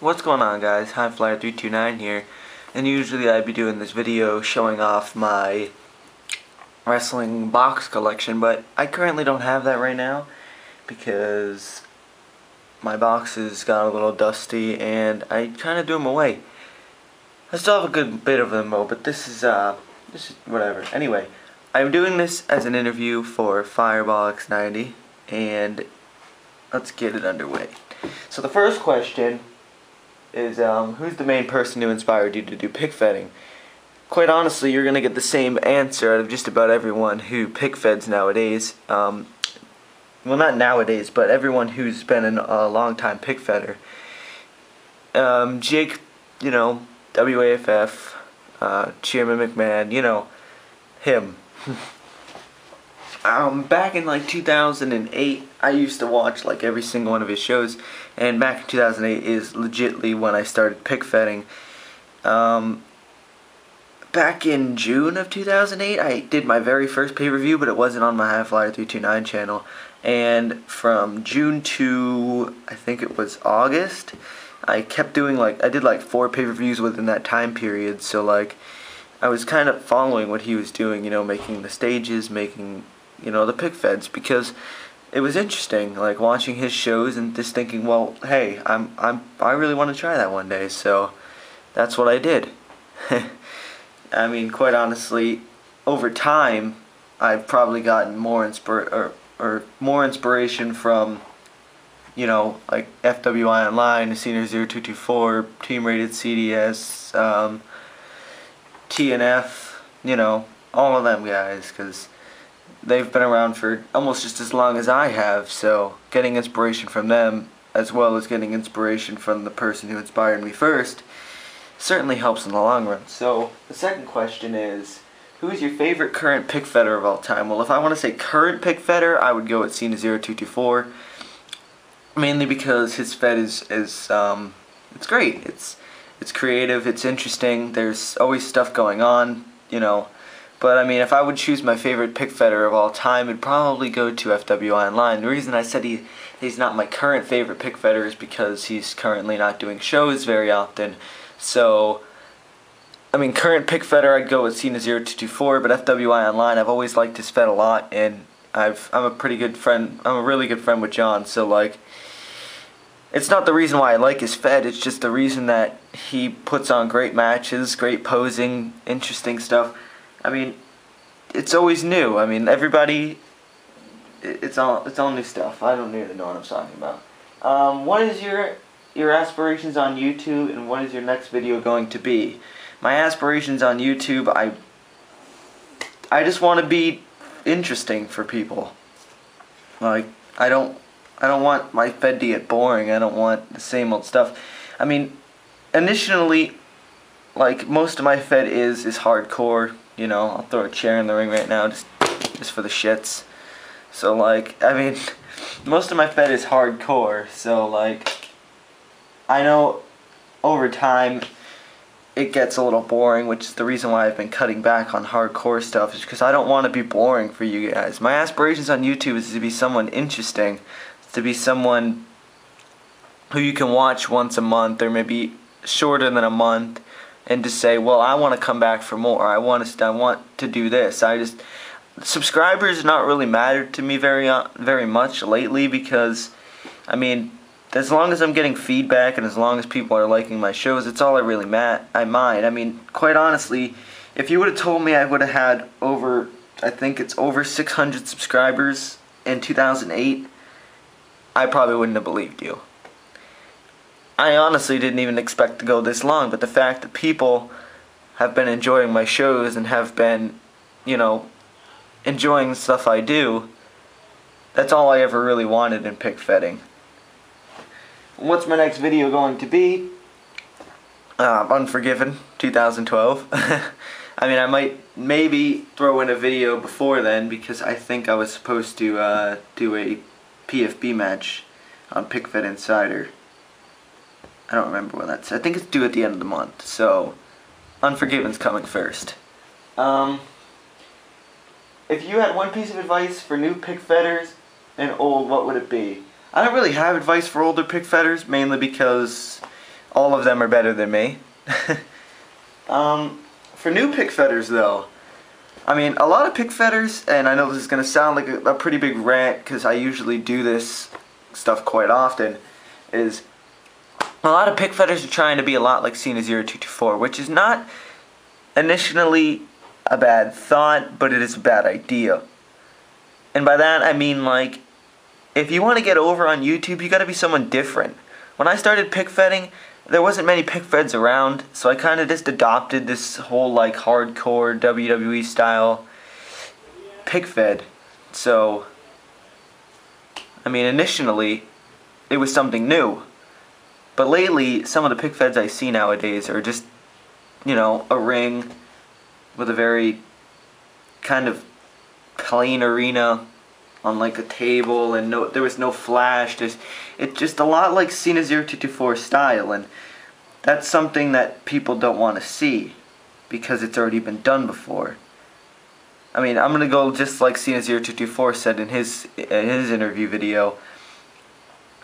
What's going on, guys? HighFlyer329 here, and usually I'd be doing this video showing off my wrestling box collection, but I currently don't have that right now because my boxes got a little dusty and I kind of threw them away. I still have a good bit of them though, but this is whatever. Anyway, I'm doing this as an interview for Fireballx90, and let's get it underway. So the first question is, who's the main person who inspired you to do pick fetting? Quite honestly, you're going to get the same answer out of just about everyone who pick feds nowadays. Well, not nowadays, but everyone who's been a long time pick fedder. Jake, WAFF, Chairman McMahon, him. Back in like 2008, I used to watch like every single one of his shows, and back in 2008 is legitly when I started pick fetting. Back in June of 2008, I did my very first pay-per-view, but it wasn't on my HighFlyer329 channel. And from June to, I think it was August, I kept doing I did like 4 pay-per-views within that time period. So like, I was kind of following what he was doing, making the stages, making the pick feds, because it was interesting, like watching his shows and just thinking, well, hey, I really want to try that one day, so that's what I did. I mean, quite honestly, over time, I've probably gotten more more inspiration from, like FWI Online, Senior 0224, Team Rated CDS, TNF, all of them guys, because they've been around for almost just as long as I have, so getting inspiration from them, as well as getting inspiration from the person who inspired me first, certainly helps in the long run. So, the second question is, who is your favorite current pick fedder of all time? Well, if I want to say current pick fedder, I would go with Cena 0224, mainly because his fed is it's great. It's creative, it's interesting, there's always stuff going on, But I mean, if I would choose my favorite pick fedder of all time, it'd probably go to FWI Online. The reason I said he's not my current favorite pick fedder is because he's currently not doing shows very often. So, I mean, current pick fedder, I'd go with Cena 0224, but FWI Online, I've always liked his fed a lot, and I'm a pretty good friend. I'm a really good friend with John, so like, it's not the reason why I like his fed, it's just the reason that he puts on great matches, great posing, interesting stuff. I mean, it's always new. I mean, everybody, it's all new stuff. I don't even know what I'm talking about. What is your aspirations on YouTube, and what is your next video going to be? My aspirations on YouTube, I just want to be interesting for people. Like, I don't want my fed to get boring. I don't want the same old stuff. I mean, initially, like, most of my fed is hardcore. I'll throw a chair in the ring right now just for the shits. So like, I mean, most of my fed is hardcore, so like, I know over time it gets a little boring, which is the reason why I've been cutting back on hardcore stuff, is because I don't want to be boring for you guys. My aspirations on YouTube is to be someone interesting, to be someone who you can watch once a month, or maybe shorter than a month, and to say, well, I want to come back for more. I want to do this. Subscribers not really mattered to me very much lately, because I mean, as long as I'm getting feedback and as long as people are liking my shows, it's all I really mind. I mean, quite honestly, if you would have told me I would have had I think it's over 600 subscribers in 2008, I probably wouldn't have believed you. I honestly didn't even expect to go this long, but the fact that people have been enjoying my shows and have been, enjoying the stuff I do, that's all I ever really wanted in pick fetting. What's my next video going to be? Unforgiven 2012. I mean, I might maybe throw in a video before then, because I think I was supposed to do a PFB match on Pick Fed Insider. I don't remember when that's. I think it's due at the end of the month, so Unforgiven's coming first. If you had one piece of advice for new pick fedders and old, what would it be? I don't really have advice for older pick fedders, mainly because all of them are better than me. For new pick fetters though, I mean, a lot of pick fetters, and I know this is going to sound like a pretty big rant because I usually do this stuff quite often, is a lot of pick fetters are trying to be a lot like Cena0224, which is not initially a bad thought, but it is a bad idea. And by that I mean, like, if you want to get over on YouTube, you got to be someone different. When I started pick fetting, there wasn't many pick feds around, so I kind of just adopted this whole like hardcore WWE style pick fed. So, I mean, initially it was something new, but lately some of the pick feds I see nowadays are just, you know, a ring with a very kind of plain arena on like a table, and there was no flash. It's just a lot like Cena0224 style, and that's something that people don't want to see because it's already been done before. I mean, I'm gonna go just like Cena0224 said in his interview video.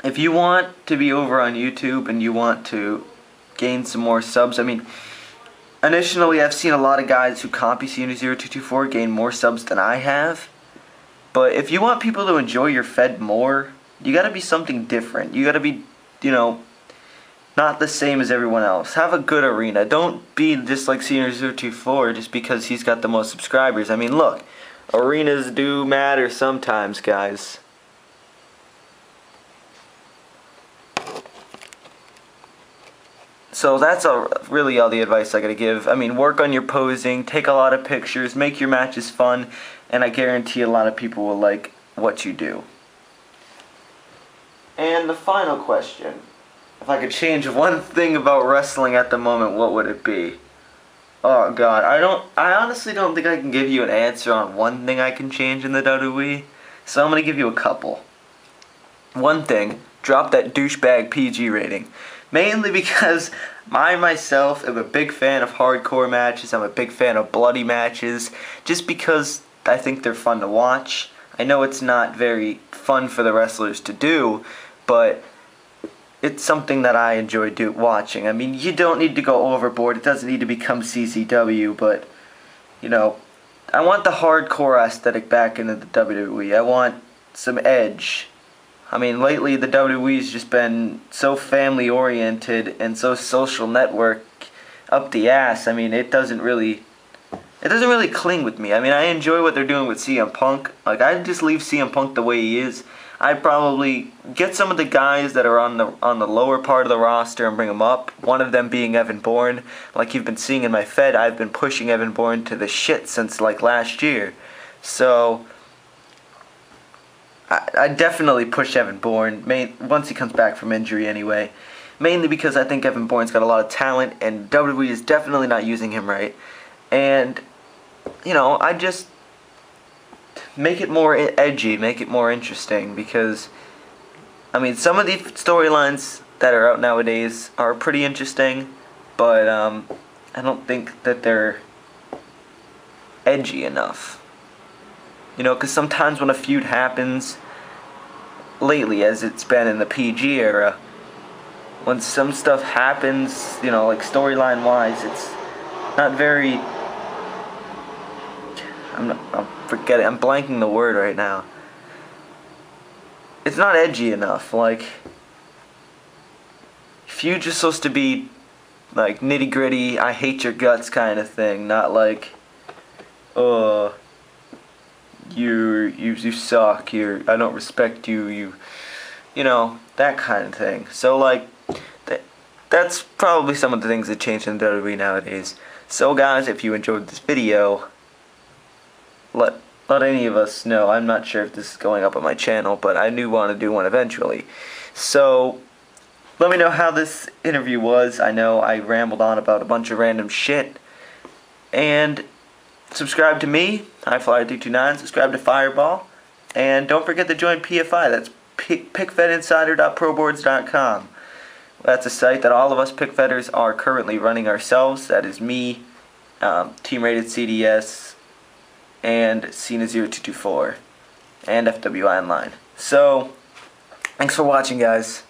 If you want to be over on YouTube and you want to gain some more subs, I mean, initially I've seen a lot of guys who copy Cena0224 gain more subs than I have. But if you want people to enjoy your fed more, you gotta be something different. You gotta be, you know, not the same as everyone else. Have a good arena. Don't be just like Cena0224 just because he's got the most subscribers. I mean, look, arenas do matter sometimes, guys. So that's really all the advice I gotta give. I mean, work on your posing, take a lot of pictures, make your matches fun, and I guarantee a lot of people will like what you do. And the final question, if I could change one thing about wrestling at the moment, what would it be? Oh God, I honestly don't think I can give you an answer on one thing I can change in the WWE, so I'm gonna give you a couple. One thing, drop that douchebag PG rating. Mainly because I myself am a big fan of hardcore matches, I'm a big fan of bloody matches, just because I think they're fun to watch. I know it's not very fun for the wrestlers to do, but it's something that I enjoy watching. I mean, you don't need to go overboard, it doesn't need to become CCW, but, you know, I want the hardcore aesthetic back into the WWE. I want some edge. I mean, lately the WWE's just been so family-oriented and so social network up the ass. I mean, it doesn't really cling with me. I mean, I enjoy what they're doing with CM Punk. Like, I'd just leave CM Punk the way he is. I'd probably get some of the guys that are on the lower part of the roster and bring them up. One of them being Evan Bourne. Like you've been seeing in my Fed, I've been pushing Evan Bourne to the shit since like last year. So I definitely push Evan Bourne, once he comes back from injury anyway. Mainly because I think Evan Bourne's got a lot of talent, and WWE is definitely not using him right. And, you know, I just make it more edgy, make it more interesting, because, I mean, some of the storylines that are out nowadays are pretty interesting, but I don't think that they're edgy enough. You know, because sometimes when a feud happens, lately as it's been in the PG era, when some stuff happens, you know, like storyline wise, it's not very, I'm blanking the word right now. It's not edgy enough. Like, feuds are supposed to be like nitty gritty, I hate your guts kind of thing, not like, you suck, I don't respect you, you know, that kind of thing. So like, that's probably some of the things that changed in WWE nowadays. So guys, if you enjoyed this video, let any of us know. I'm not sure if this is going up on my channel, but I do want to do one eventually. So let me know how this interview was. I know I rambled on about a bunch of random shit. And subscribe to me, HighFlyer329, subscribe to Fireball, and don't forget to join PFI. That's pickfedinsider.proboards.com. That's a site that all of us pickfetters are currently running ourselves. That is me, Team Rated CDS, and Cena0224, and FWI Online. So, thanks for watching, guys.